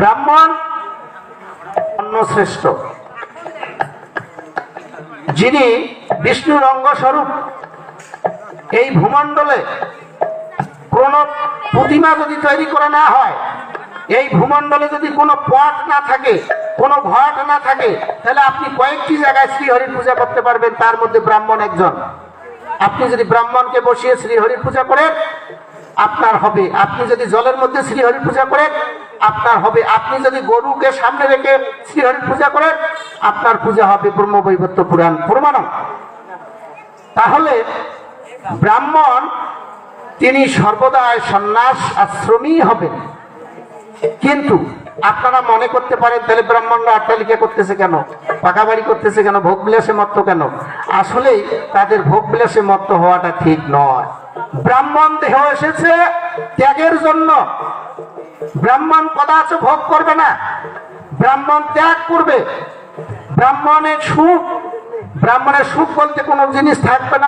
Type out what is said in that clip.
ব্রাহ্মণ শ্রেষ্ঠ, যিনি বিষ্ণুর অঙ্গস্বরূপ। এই ভূমণ্ডলে কোন প্রতিমা যদি তৈরি করা না হয়, এই ভূমণ্ডলে যদি কোনো পট না থাকে, কোনো ঘট না থাকে, তাহলে আপনি কয়েকটি জায়গায় শ্রীহরির পূজা করতে পারবেন। তার মধ্যে ব্রাহ্মণ একজন। আপনি যদি ব্রাহ্মণকে বসিয়ে শ্রীহরির পূজা করেন, আপনার হবে। আপনি যদি জলের মধ্যে শ্রীহরির পূজা করেন, আপনার হবে। আপনি যদি গরুকে সামনে রেখে শ্রীহরির পূজা করেন, আপনার পূজা হবে। ব্রহ্মবৈবর্ত পুরাণ প্রমাণ। তাহলে ব্রাহ্মণ তিনি সর্বদাই সন্ন্যাস আশ্রমী হবেন। কিন্তু আপনারা মনে করতে পারেন, তাহলে ব্রাহ্মণরা অট্টালিকা করতেছে কেন, পাকা বাড়ি করতেছে কেন, ভোগ বিলাসে মত্ত কেন? আসলেই তাদের ভোগ বিলাসে মত্ত হওয়াটা ঠিক নয়। ব্রাহ্মণ দেহ এসেছে ত্যাগের জন্য। ব্রাহ্মণ কদাচ ভোগ করবে না, ব্রাহ্মণ ত্যাগ করবে। ব্রাহ্মণের সুখ বলতে কোনো জিনিস থাকবে না।